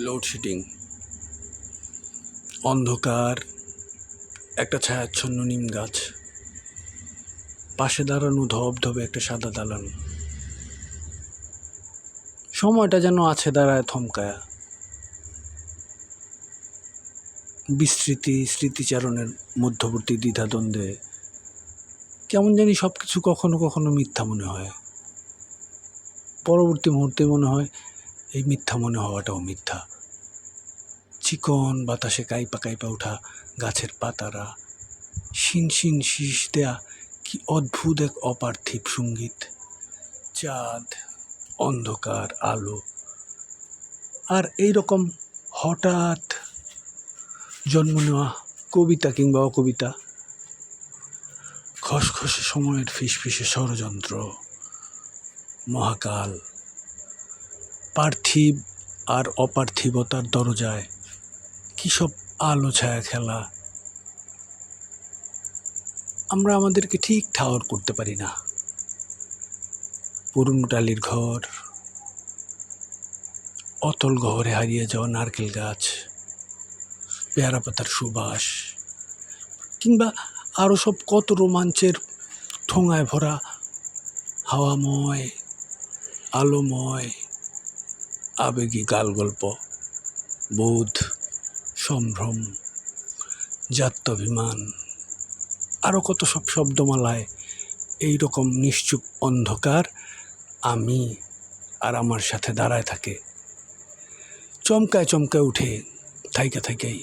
Load shedding, অন্ধকার, একটা ছায়াচ্ছন্ন নিম গাছ, পাশে দাঁড়ানো ধবধবে একটা সাদা দালান। সময়টা যেন আছে দাঁড়ায় থমকায়া, বিস্মৃতি স্মৃতিচারণের মধ্যবর্তী দ্বিধাদ্বন্দ্বে কেমন জানি সব কিছু কখনো কখনো মিথ্যা মনে হয়। পরবর্তী মুহূর্তে মনে হয় এই মিথ্যা মনে হওয়াটাও মিথ্যা। চিকন বাতাসে কাইপা কাইপা ওঠা গাছের পাতারা, শিনশিন শীষ দেয়া কি অদ্ভুত এক অপার্থিব সঙ্গীত। চাঁদ, অন্ধকার, আলো, আর এইরকম হঠাৎ জন্ম নেওয়া কবিতা কিংবা অকবিতা, খসখসে সময়ের ফিসফিসে ষড়যন্ত্র, মহাকাল, পার্থিব আর অপার্থিবতার দরজায় কী সব আলো ছায়া খেলা। আমরা আমাদেরকে ঠিক ঠাওর করতে পারি না। পুরনো টালির ঘর, অতল গহরে হারিয়ে যাওয়া নারকেল গাছ, পেয়ারা পাতার সুবাস, কিংবা আরও সব কত রোমাঞ্চের ঠোঙায় ভরা হাওয়াময়, আলোময়, আবেগী গালগল্প, বোধ, সম্ভ্রম, জাত্যাভিমান, আরও কত সব শব্দমালায় এইরকম নিশ্চুপ অন্ধকার আমি আর আমার সাথে দাঁড়ায় থাকে। চমকায় চমকায় উঠে থাইকা থাইকাই,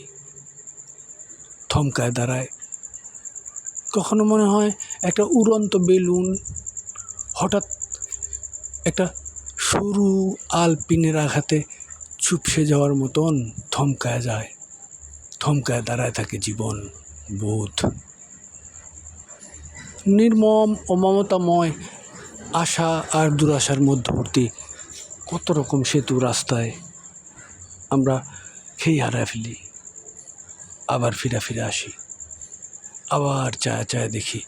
থমকায় দাঁড়ায়। কখনো মনে হয় একটা উড়ন্ত বেলুন হঠাৎ একটা সরু আলপিনের আঘাতে চুপসে যাওয়ার মতন থমকায় যায়, থমকায় দাঁড়ায় থাকে জীবন, বোধ। নির্মম ও মমতাময় আশা আর দুরাশার মধ্যবর্তী কত রকম সেতু রাস্তায় আমরা খেই হারায় ফেলি, আবার ফিরে আসি, আবার চায়া চায়া দেখি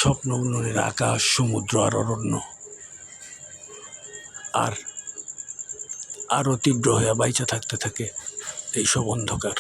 স্বপ্ন উন্নয়নের আকাশ, সমুদ্র আর অরণ্য, আর আরও তীব্র হয়ে বাইচা থাকতে থাকে এইসব অন্ধকার।